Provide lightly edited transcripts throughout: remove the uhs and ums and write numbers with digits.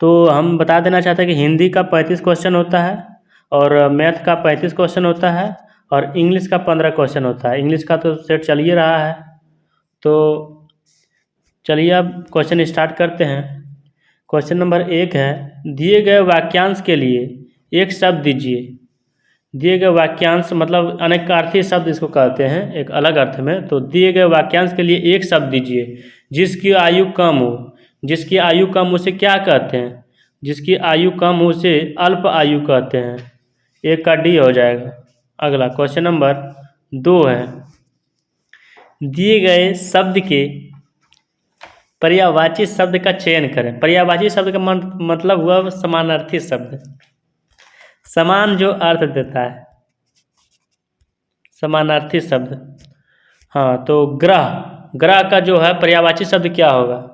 तो हम बता देना चाहते हैं कि हिंदी का 35 क्वेश्चन होता है और मैथ का 35 क्वेश्चन होता है और इंग्लिश का 15 क्वेश्चन होता है। इंग्लिश का तो सेट चल ही रहा है, तो चलिए अब क्वेश्चन स्टार्ट करते हैं। क्वेश्चन नंबर 1 है, दिए गए वाक्यांश के लिए एक शब्द दीजिए। दिए गए वाक्यांश मतलब अनेकार्थी शब्द इसको कहते हैं एक अलग अर्थ में। तो दिए गए वाक्यांश के लिए एक शब्द दीजिए जिसकी आयु कम हो। जिसकी आयु कम उसे क्या कहते हैं? जिसकी आयु कम हो उसे अल्प आयु कहते हैं। एक का डी हो जाएगा। अगला क्वेश्चन नंबर 2 है, दिए गए शब्द के पर्यायवाची शब्द का चयन करें। पर्यायवाची शब्द का मतलब हुआ समानार्थी शब्द, समान जो अर्थ देता है, समानार्थी शब्द। हाँ, तो ग्रह का जो है पर्यायवाची शब्द क्या होगा?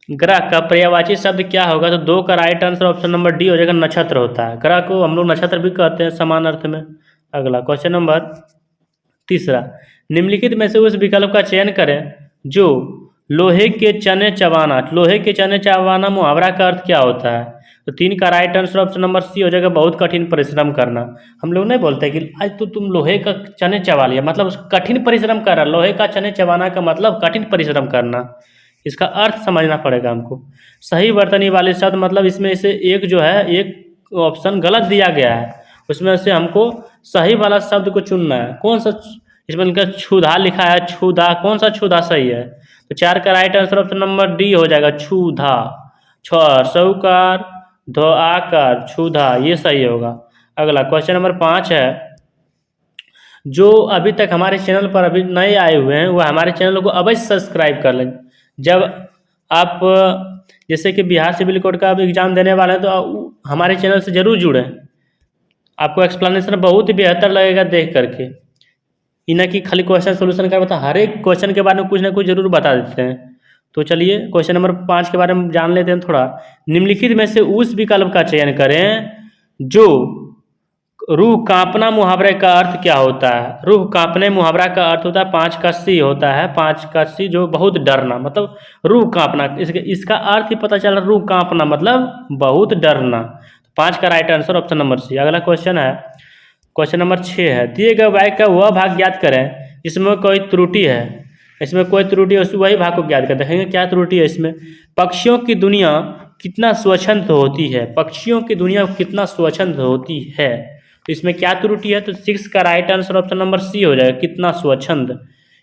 ग्रह का पर्यायवाची शब्द क्या होगा? तो 2 का right answer option number D हो जाएगा, नक्षत्र होता है। ग्रह को हम लोग नक्षत्र भी कहते हैं समान अर्थ में। अगला क्वेश्चन नंबर 3, निम्नलिखित में से उस विकल्प का चयन करें जो लोहे के चने चबाना। लोहे के चने चबाना मुहावरा का अर्थ क्या होता है? तो 3 का right answer option number C हो जाएगा, बहुत कठिन परिश्रम करना। हम लोग नहीं बोलते कि आज तो तुम लोहे का चने चबा लिया, मतलब कठिन परिश्रम कर रहा। लोहे का चने चबाना का मतलब कठिन परिश्रम करना। इसका अर्थ समझना पड़ेगा हमको। सही वर्तनी वाले शब्द मतलब इसमें से एक जो है, एक ऑप्शन गलत दिया गया है, उसमें से हमको सही वाला शब्द को चुनना है। कौन सा? इसमें इनका क्षुधा लिखा है, क्षुधा। कौन सा क्षुधा सही है? तो 4 का right answer option number D हो जाएगा, क्षुधा। सौकार धो आकार क्षुधा, ये सही होगा। अगला क्वेश्चन नंबर 5 है, जो अभी तक हमारे चैनल पर अभी नए आए हुए हैं वह हमारे चैनल को अवश्य सब्सक्राइब कर लें। जब आप जैसे कि बिहार सिविल कोड का एग्जाम देने वाले हैं तो हमारे चैनल से जरूर जुड़ें। आपको एक्सप्लेनेशन बहुत ही बेहतर लगेगा देख करके। इन्हें कि खाली क्वेश्चन सोल्यूशन का बता, हर एक क्वेश्चन के बारे में कुछ ना कुछ जरूर बता देते हैं। तो चलिए क्वेश्चन नंबर 5 के बारे में जान लेते हैं थोड़ा। निम्नलिखित में से उस विकल्प का चयन करें जो रूह कांपना मुहावरे का अर्थ क्या होता है? रूह कांपने मुहावरा का अर्थ होता है 5 का सी होता है। 5 का सी जो बहुत डरना, मतलब रूह कांपना। इसका अर्थ ही पता चला, रूह कांपना मतलब बहुत डरना। 5 का right answer option number C. अगला क्वेश्चन है, क्वेश्चन नंबर 6 है, दिए गए वाक्य का वह भाग ज्ञात करें इसमें कोई त्रुटि है। इसमें कोई त्रुटि है, वही भाग को ज्ञात कर देखेंगे क्या त्रुटि है इसमें। पक्षियों की दुनिया कितना स्वच्छंद होती है। पक्षियों की दुनिया कितना स्वच्छंद होती है, तो इसमें क्या त्रुटि है? तो 6 का right answer option number C हो जाएगा, कितना स्वच्छंद।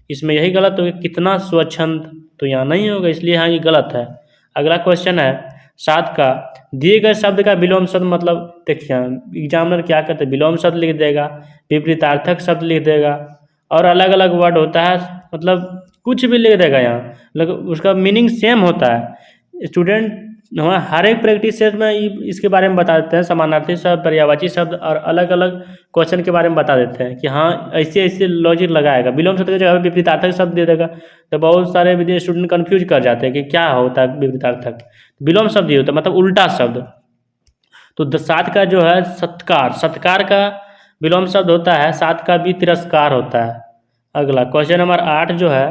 इसमें यही गलत होगा, कितना स्वच्छंद, तो यहाँ नहीं होगा, इसलिए यहाँ ये गलत है। अगला क्वेश्चन है 7 का, दिए गए शब्द का विलोम शब्द मतलब देखिए एग्जामिनर क्या करते हैं, विलोम शब्द लिख देगा, विपरीतार्थक शब्द लिख देगा और अलग अलग वर्ड होता है, मतलब कुछ भी लिख देगा यहाँ, लेकिन उसका मीनिंग सेम होता है। स्टूडेंट हर एक प्रैक्टिस सेट में इसके बारे में बता देते हैं, समानार्थी शब्द, पर्यायवाची शब्द और अलग अलग क्वेश्चन के बारे में बता देते हैं कि हाँ ऐसे ऐसे लॉजिक लगाएगा। विलोम शब्द की जगह विपरीतार्थक शब्द दे देगा, तो बहुत सारे विद्यार्थी स्टूडेंट कन्फ्यूज कर जाते हैं कि क्या होता है विपरीतार्थक। विलोम शब्द ये होता है मतलब उल्टा शब्द। तो 7 का जो है सत्कार, सत्कार का विलोम शब्द होता है। 7 का भी तिरस्कार होता है। अगला क्वेश्चन नंबर 8 जो है,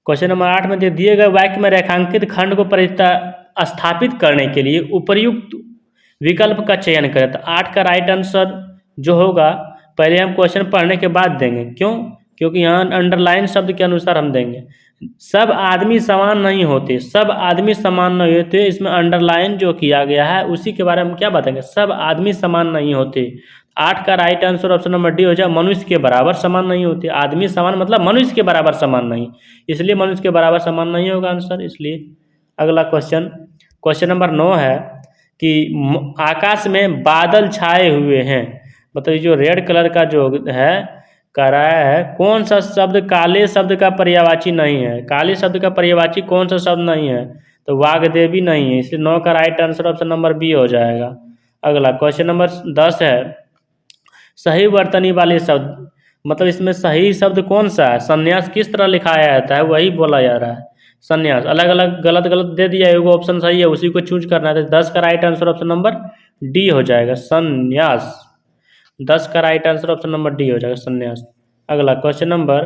क्वेश्चन नंबर 8 में दिए गए वाक्य में रेखांकित खंड को स्थापित करने के लिए उपयुक्त विकल्प का चयन करें। तो 8 का राइट आंसर जो होगा पहले हम क्वेश्चन पढ़ने के बाद देंगे। क्यों? क्योंकि यहाँ अंडरलाइन शब्द के अनुसार हम देंगे। सब आदमी समान नहीं होते, सब आदमी समान नहीं होते, इसमें अंडरलाइन जो किया गया है उसी के बारे में क्या बताएंगे, सब आदमी समान नहीं होते। 8 का right answer option number D हो जाए, मनुष्य के बराबर समान नहीं होते। आदमी समान मतलब मनुष्य के बराबर समान नहीं, इसलिए मनुष्य के बराबर समान नहीं होगा आंसर, इसलिए। अगला क्वेश्चन, क्वेश्चन नंबर 9 है कि आकाश में बादल छाए हुए हैं, मतलब जो रेड कलर का जो है कह रहा है कौन सा शब्द काले शब्द का पर्यायवाची नहीं है। काले शब्द का पर्यायवाची कौन सा शब्द नहीं है? तो वाग्देवी नहीं है, इसलिए 9 का right answer option number B हो जाएगा। अगला क्वेश्चन नंबर 10 है, सही वर्तनी वाले शब्द मतलब इसमें सही शब्द कौन सा है? संन्यास किस तरह लिखाया जाता है वही बोला जा रहा है। संन्यास अलग अलग गलत गलत दे दिया, एगो ऑप्शन सही है उसी को चूज करना है। तो 10 का right answer option number D हो जाएगा, संन्यास। 10 का right answer option number D हो जाएगा, संन्यास। अगला क्वेश्चन नंबर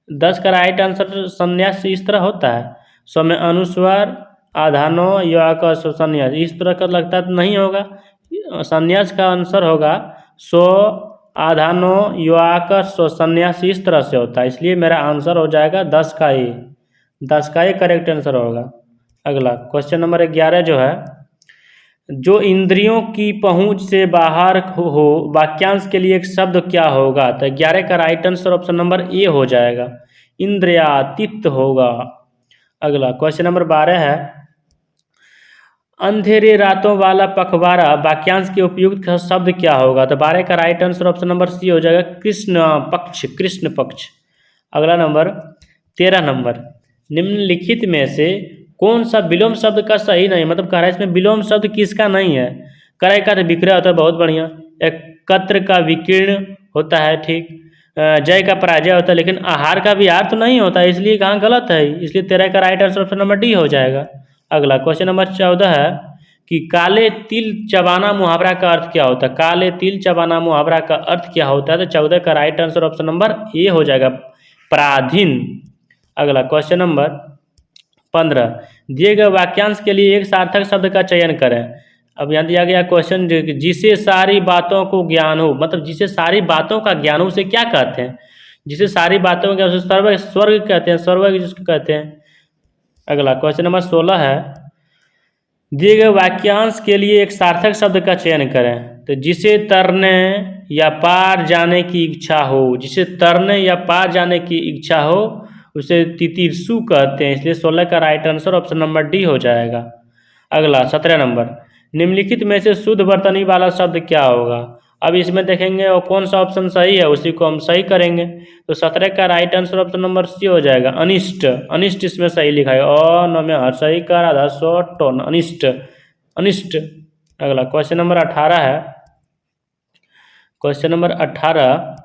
10 का राइट आंसर संन्यास इस तरह होता है, स्व में अनुस्वार आधानो युवाक स्व संन्यास, इस तरह का लगता है तो नहीं होगा। संन्यास का आंसर होगा स्व आधानो युवाक स्व संन्यास, इस तरह से होता है। इसलिए मेरा आंसर हो जाएगा 10 का ए, 10 का ए करेक्ट आंसर होगा। अगला क्वेश्चन नंबर 11 जो है, जो इंद्रियों की पहुंच से बाहर हो वाक्यांश के लिए एक शब्द क्या होगा? तो 11 का राइट आंसर ऑप्शन नंबर ए हो जाएगा, इंद्रियातीत होगा। अगला क्वेश्चन नंबर 12 है, अंधेरे रातों वाला पखवाड़ा वाक्यांश के उपयुक्त शब्द क्या होगा? तो 12 का right answer option number C हो जाएगा, कृष्ण पक्ष, कृष्ण पक्ष। अगला नंबर 13 नंबर, निम्नलिखित में से कौन सा विलोम शब्द का सही नहीं, मतलब कह रहा है इसमें विलोम शब्द किसका नहीं है? क्रय का तो विक्रय होता है, बहुत बढ़िया। एकत्र का विकीर्ण होता है, ठीक। जय का पराजय होता है, लेकिन आहार का विहार तो नहीं होता, इसलिए कहाँ गलत है, इसलिए 13 का right answer option number D हो जाएगा। अगला क्वेश्चन नंबर 14 है कि काले तिल चबाना मुहावरा का अर्थ क्या होता है? काले तिल चबाना मुहावरा का अर्थ क्या होता है? तो 14 का राइट आंसर ऑप्शन नंबर ए हो जाएगा, पराधीन। अगला क्वेश्चन नंबर 15, दिए गए वाक्यांश के लिए एक सार्थक शब्द का चयन करें। अब यहाँ दिया गया क्वेश्चन, जिसे सारी बातों को ज्ञान हो, मतलब जिसे सारी बातों का ज्ञान हो उसे क्या कहते हैं? जिसे सारी बातों का सर्व स्वर्ग कहते हैं, स्वर्ग जिसको कहते हैं। अगला क्वेश्चन नंबर 16 है, दिए गए वाक्यांश के लिए एक सार्थक शब्द का चयन करें। तो जिसे तरने या पार जाने की इच्छा हो, जिसे तरने या पार जाने की इच्छा हो उसे तितीर्षु कहते हैं, इसलिए 16 का right answer option number D हो जाएगा। अगला 17 नंबर, निम्नलिखित में से शुद्ध वर्तनी वाला शब्द क्या होगा? अब इसमें देखेंगे और कौन सा ऑप्शन सही है उसी को हम सही करेंगे। तो 17 का right answer option number C हो जाएगा, अनिष्ट। अनिष्ट इसमें सही लिखा है, और सही कर आधा सौ टन, अनिष्ट, अनिष्ट। अगला क्वेश्चन नंबर 18 है, क्वेश्चन नंबर 18,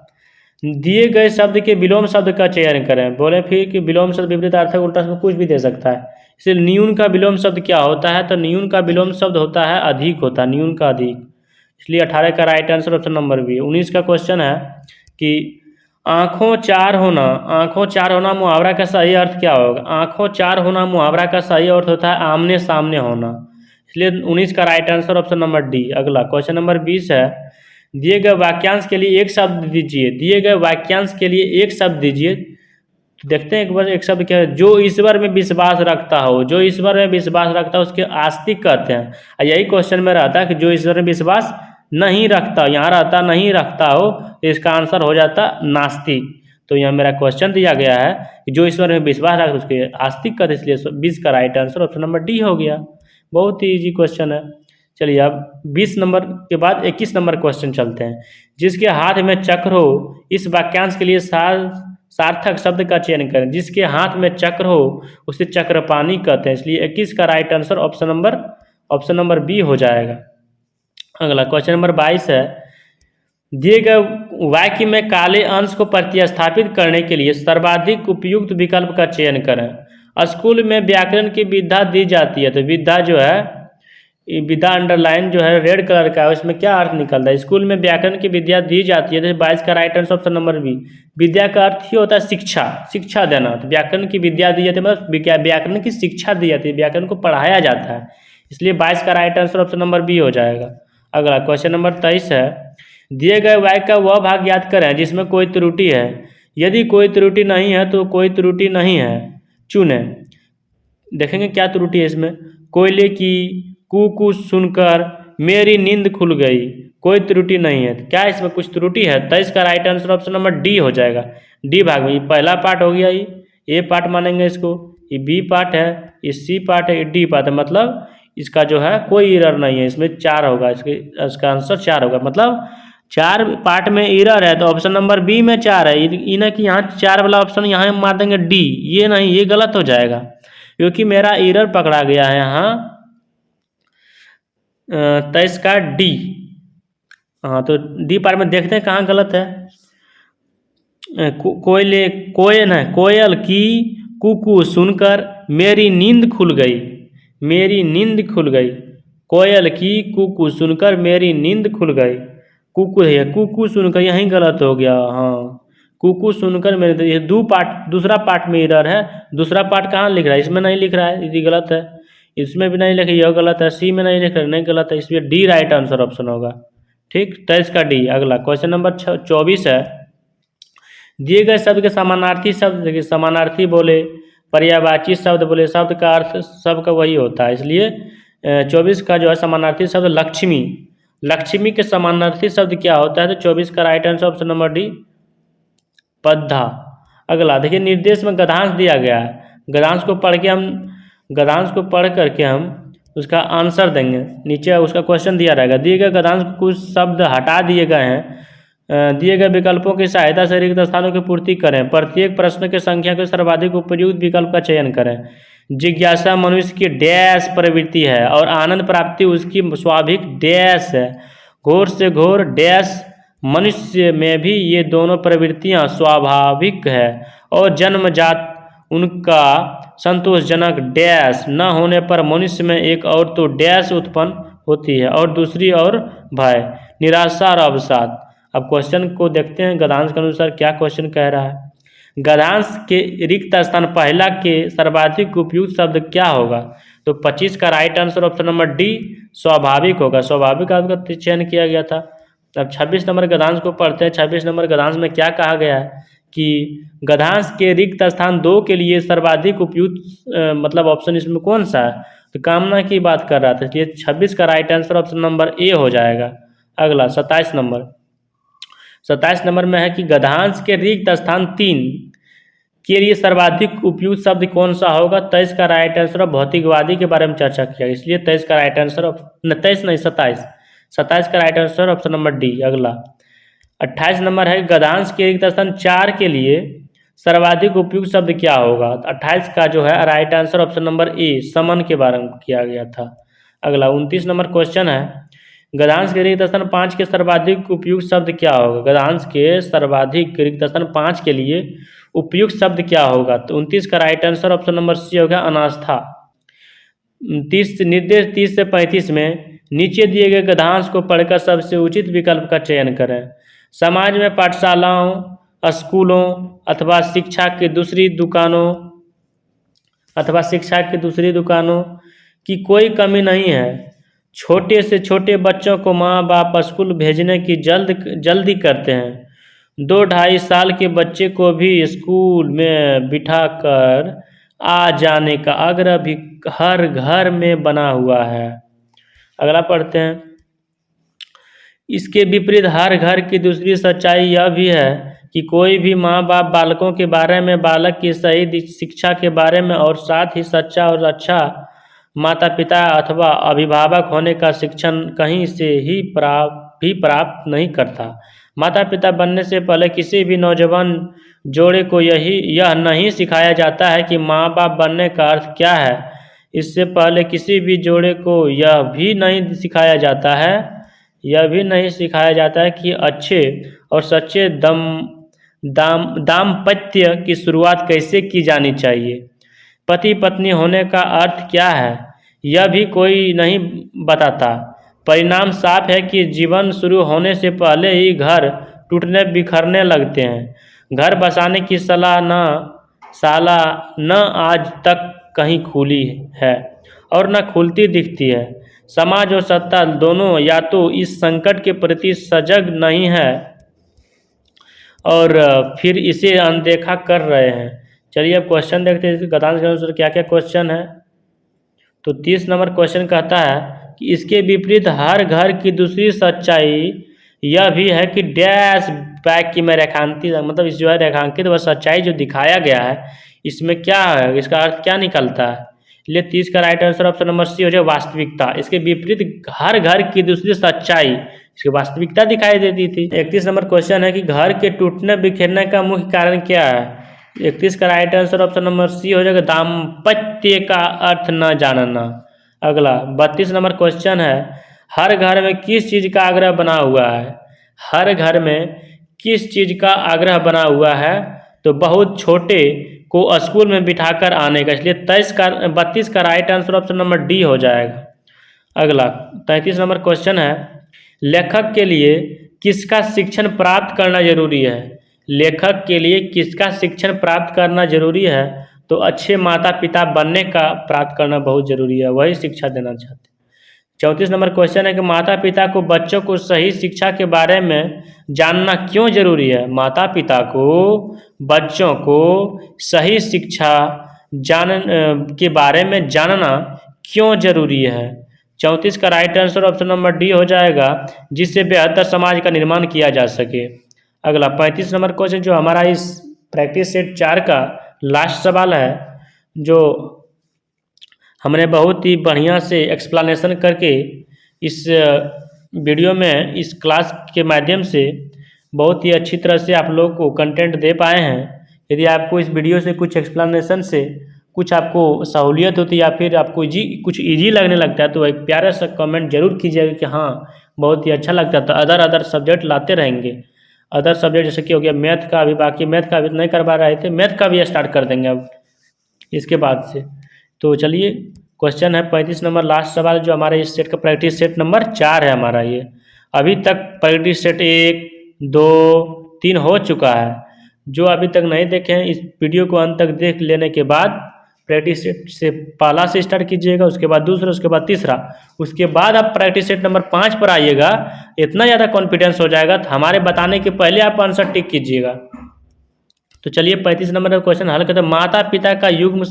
दिए गए शब्द के विलोम शब्द का चयन करें। बोले फिर कि विलोम शब्द विपरीत अर्थक उल्टा शब्द कुछ भी दे सकता है, इसलिए न्यून का विलोम शब्द क्या होता है? तो न्यून का विलोम शब्द होता है अधिक, होता है न्यून का अधिक, इसलिए 18 का right answer option number B. 19 का क्वेश्चन है कि आँखों चार होना, आँखों चार होना मुहावरा का सही अर्थ क्या होगा? आँखों चार होना मुहावरा का सही अर्थ होता है आमने सामने होना, इसलिए 19 का right answer option number D. अगला क्वेश्चन नंबर 20 है, दिए गए वाक्यांश के लिए एक शब्द दीजिए। दिए गए वाक्यांश के लिए एक शब्द दीजिए। तो देखते हैं एक बार एक शब्द क्या है, जो ईश्वर में विश्वास रखता हो, जो ईश्वर में विश्वास रखता है उसके आस्तिक कहते हैं। यही क्वेश्चन में रहता है कि जो ईश्वर में विश्वास नहीं रखता, यहाँ रहता नहीं रखता हो, तो इसका आंसर हो जाता नास्तिक। तो यहाँ मेरा क्वेश्चन दिया गया है कि जो ईश्वर में विश्वास रखता है उसके आस्तिक कहते, इसलिए 20 का right answer option number D हो गया। बहुत ही ईजी क्वेश्चन है। चलिए अब 20 नंबर के बाद 21 नंबर क्वेश्चन चलते हैं। जिसके हाथ में चक्र हो, इस वाक्यांश के लिए सार्थक शब्द का चयन करें। जिसके हाथ में चक्र हो उसे चक्रपाणी कहते हैं, इसलिए 21 का right answer option number B हो जाएगा। अगला क्वेश्चन नंबर 22 है, दिए गए वाक्य में काले अंश को प्रतिस्थापित करने के लिए सर्वाधिक उपयुक्त विकल्प का चयन करें। स्कूल में व्याकरण की विधा दी जाती है, तो विधा जो है, विधा अंडरलाइन जो है रेड कलर का है, उसमें क्या अर्थ निकलता है? स्कूल में व्याकरण की विद्या दी जाती है, तो 22 का right answer option number B. विद्या का अर्थ ही होता है शिक्षा, शिक्षा देना। तो व्याकरण की विद्या दी जाती है मतलब व्याकरण की शिक्षा दी जाती है, व्याकरण को पढ़ाया जाता है, इसलिए 22 का right answer option number B हो जाएगा। अगला क्वेश्चन नंबर 23 है, दिए गए वाक्य का वह भाग याद करें जिसमें कोई त्रुटि है। यदि कोई त्रुटि नहीं है तो कोई त्रुटि नहीं है चुने। देखेंगे क्या त्रुटि है इसमें। कोयले की कू सुनकर मेरी नींद खुल गई, कोई त्रुटि नहीं है। क्या इसमें कुछ त्रुटि है? तो इसका right answer option number D हो जाएगा। डी भाग में ये पहला पार्ट हो गया, ये ए पार्ट मानेंगे इसको, ये बी पार्ट है, ये सी पार्ट है, ये डी पार्ट है, मतलब इसका जो है कोई एरर नहीं है, इसमें 4 होगा, इसका आंसर 4 होगा। मतलब 4 पार्ट में एरर है तो ऑप्शन नंबर बी में 4 है, इन्हें कि यहाँ 4 वाला ऑप्शन यहाँ मार देंगे डी, ये नहीं, ये गलत हो जाएगा क्योंकि मेरा एरर पकड़ा गया है यहाँ 23 का डी। हाँ तो डी पार्ट में देखते हैं कहाँ गलत है। कोयल की कुकू सुनकर मेरी नींद खुल गई, मेरी नींद खुल गई। कोयल की कुकू सुनकर मेरी नींद खुल गई, कुकू है, कुकू सुनकर यहीं गलत हो गया। हाँ कुकू सुनकर मेरे, ये दूसरा पार्ट में एरर है, दूसरा पार्ट कहाँ लिख रहा है? इसमें नहीं लिख रहा है, ये गलत है। इसमें भी नहीं लिखे, यह गलत है। सी में नहीं लिख रहे, नहीं गलत है, इसलिए डी राइट आंसर ऑप्शन होगा। ठीक, 23 का डी। अगला क्वेश्चन नंबर 24 है, दिए गए शब्द के समानार्थी शब्द, देखिए समानार्थी बोले, पर्यायवाची शब्द बोले, शब्द का अर्थ सबका वही होता है, इसलिए 24 का जो है समानार्थी शब्द लक्ष्मी। लक्ष्मी के समानार्थी शब्द क्या होता है? तो 24 का right answer option number D पद्धा। अगला देखिए, निर्देश में गद्यांश दिया गया है, गद्यांश को पढ़ करके हम उसका आंसर देंगे। नीचे उसका क्वेश्चन दिया रहेगा, दिए गए गद्यांश को कुछ शब्द हटा दिए गए हैं, दिए गए विकल्पों की सहायता से रिक्त स्थानों की पूर्ति करें, प्रत्येक प्रश्न की संख्या के सर्वाधिक उपयुक्त विकल्प का चयन करें। जिज्ञासा मनुष्य की डैश प्रवृत्ति है और आनंद प्राप्ति उसकी स्वाभाविक डैश है। घोर से घोर डैश मनुष्य में भी ये दोनों प्रवृत्तियां स्वाभाविक है और जन्मजात उनका संतोषजनक डैश न होने पर मनुष्य में एक और तो डैश उत्पन्न होती है और दूसरी और भय, निराशा और अवसाद। अब क्वेश्चन को देखते हैं, गद्यांश के अनुसार क्या क्वेश्चन कह रहा है। गद्यांश के रिक्त स्थान पहला के सर्वाधिक उपयुक्त शब्द क्या होगा? तो 25 का right answer option number D स्वाभाविक होगा। स्वाभाविक आपका चयन किया गया था। अब 26 नंबर गद्यांश को पढ़ते हैं। 26 नंबर गद्यांश में क्या कहा गया है कि गद्यांश के रिक्त स्थान 2 के लिए सर्वाधिक उपयुक्त मतलब ऑप्शन इसमें कौन सा है? तो कामना की बात कर रहा था, इसलिए 26 का राइट आंसर ऑप्शन नंबर ए हो जाएगा। अगला 27 नंबर में है कि गद्यांश के रिक्त स्थान 3 के लिए सर्वाधिक उपयुक्त शब्द कौन सा होगा? 23 का राइट आंसर भौतिकवादी के बारे में चर्चा किया, इसलिए 23 का राइट आंसर 27 का right answer option number D. अगला 28 नंबर है, गद्यांश के रिक्त स्थान 4 के लिए सर्वाधिक उपयुक्त शब्द क्या होगा? 28 का जो है right answer option number A समन के बारे में किया गया था। अगला 29 नंबर क्वेश्चन है, गद्यांश के रिक्त स्थान 5 के सर्वाधिक उपयुक्त शब्द क्या होगा? गद्यांश के सर्वाधिक रिक्त स्थान 5 के लिए उपयुक्त शब्द क्या होगा? तो 29 का right answer option number C हो गया, अनास्था। निर्देश 30 से 35 में नीचे दिए गए गद्यांश को पढ़कर सबसे उचित विकल्प का चयन करें। समाज में पाठशालाओं, स्कूलों अथवा शिक्षा की दूसरी दुकानों की कोई कमी नहीं है। छोटे से छोटे बच्चों को माँ बाप स्कूल भेजने की जल्दी करते हैं। 2-2.5 साल के बच्चे को भी स्कूल में बिठाकर आ जाने का आग्रह भी हर घर में बना हुआ है। अगला पढ़ते हैं, इसके विपरीत हर घर की दूसरी सच्चाई यह भी है कि कोई भी माँ बाप बालकों के बारे में, बालक की सही शिक्षा के बारे में और साथ ही सच्चा और अच्छा माता पिता अथवा अभिभावक होने का शिक्षण कहीं से ही प्राप्त नहीं करता। माता पिता बनने से पहले किसी भी नौजवान जोड़े को यह नहीं सिखाया जाता है कि माँ बाप बनने का अर्थ क्या है। इससे पहले किसी भी जोड़े को यह भी नहीं सिखाया जाता है कि अच्छे और सच्चे दाम्पत्य की शुरुआत कैसे की जानी चाहिए। पति पत्नी होने का अर्थ क्या है यह भी कोई नहीं बताता। परिणाम साफ है कि जीवन शुरू होने से पहले ही घर टूटने बिखरने लगते हैं। घर बसाने की साला न आज तक कहीं खुली है और न खुलती दिखती है। समाज और सत्ता दोनों या तो इस संकट के प्रति सजग नहीं है और फिर इसे अनदेखा कर रहे हैं। चलिए अब क्वेश्चन देखते हैं गद्यांश के अनुसार क्या क्या क्वेश्चन है। तो 30 नंबर क्वेश्चन कहता है कि इसके विपरीत हर घर की दूसरी सच्चाई यह भी है कि डैश वाक्य में रेखांकित, मतलब इस जो है रेखांकित वह सच्चाई जो दिखाया गया है इसमें क्या है, इसका अर्थ क्या निकलता है। इसलिए 30 का right answer option number C हो जाए, वास्तविकता। इसके विपरीत हर घर की दूसरी सच्चाई, इसकी वास्तविकता दिखाई देती थी। 31 नंबर क्वेश्चन है कि घर के टूटने बिखरने का मुख्य कारण क्या है। 31 का right answer option number C हो जाएगा, दाम्पत्य का अर्थ न जानना। अगला 32 नंबर क्वेश्चन है, हर घर में किस चीज़ का आग्रह बना हुआ है। हर घर में किस चीज़ का आग्रह बना हुआ है? तो बहुत छोटे को स्कूल में बिठाकर आने का, इसलिए 32 का right answer option number D हो जाएगा। अगला 33 नंबर क्वेश्चन है, लेखक के लिए किसका शिक्षण प्राप्त करना जरूरी है। लेखक के लिए किसका शिक्षण प्राप्त करना जरूरी है। तो अच्छे माता पिता बनने का प्राप्त करना बहुत जरूरी है, वही शिक्षा देना चाहते हैं। 34 नंबर क्वेश्चन है कि माता पिता को बच्चों को सही शिक्षा के बारे में जानना क्यों जरूरी है। माता पिता को बच्चों को सही शिक्षा के बारे में जानना क्यों जरूरी है। 34 का right answer option number D हो जाएगा, जिससे बेहतर समाज का निर्माण किया जा सके। अगला 35 नंबर क्वेश्चन जो हमारा इस प्रैक्टिस सेट 4 का लास्ट सवाल है, जो हमने बहुत ही बढ़िया से एक्सप्लेनेशन करके इस वीडियो में इस क्लास के माध्यम से बहुत ही अच्छी तरह से आप लोग को कंटेंट दे पाए हैं। यदि आपको इस वीडियो से कुछ एक्सप्लेनेशन से कुछ आपको सहूलियत होती है या फिर आपको कुछ ईजी लगने लगता है, तो एक प्यारा सा कमेंट जरूर कीजिएगा कि हाँ बहुत ही अच्छा लगता है। तो अदर सब्जेक्ट लाते रहेंगे। अदर सब्जेक्ट जैसे कि हो गया मैथ का, अभी बाकी मैथ का अभी नहीं करवा रहे थे, मैथ का भी स्टार्ट कर देंगे अब इसके बाद से। तो चलिए क्वेश्चन है 35 नंबर लास्ट सवाल, जो हमारे इस सेट का प्रैक्टिस सेट नंबर 4 है हमारा। ये अभी तक प्रैक्टिस सेट 1, 2, 3 हो चुका है। जो अभी तक नहीं देखे हैं, इस वीडियो को अंत तक देख लेने के बाद प्रैक्टिस सेट से पहला से स्टार्ट कीजिएगा, उसके बाद दूसरा, उसके बाद तीसरा, उसके बाद आप प्रैक्टिस सेट नंबर 5 पर आइएगा। इतना ज़्यादा कॉन्फिडेंस हो जाएगा, तो हमारे बताने के पहले आप आंसर टिक कीजिएगा। तो चलिए 35 नंबर का क्वेश्चन हल करते हैं। माता पिता का युग्म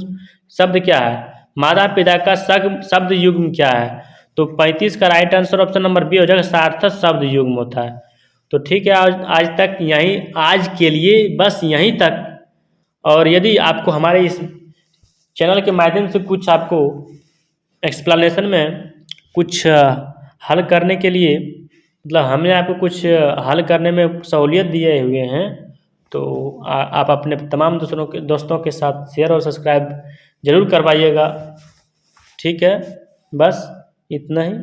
शब्द क्या है। माता पिता का शब्द युग्म क्या है। तो 35 का right answer option number B हो जाएगा, सार्थक शब्द युग्म होता है। तो ठीक है, आज तक यहीं, आज के लिए बस यहीं तक। और यदि आपको हमारे इस चैनल के माध्यम से कुछ आपको एक्सप्लेनेशन में कुछ हल करने के लिए, मतलब हमने आपको कुछ हल करने में सहूलियत दिए हुए हैं, तो आप अपने तमाम दोस्तों के साथ शेयर और सब्सक्राइब जरूर करवाइएगा। ठीक है, बस इतना ही।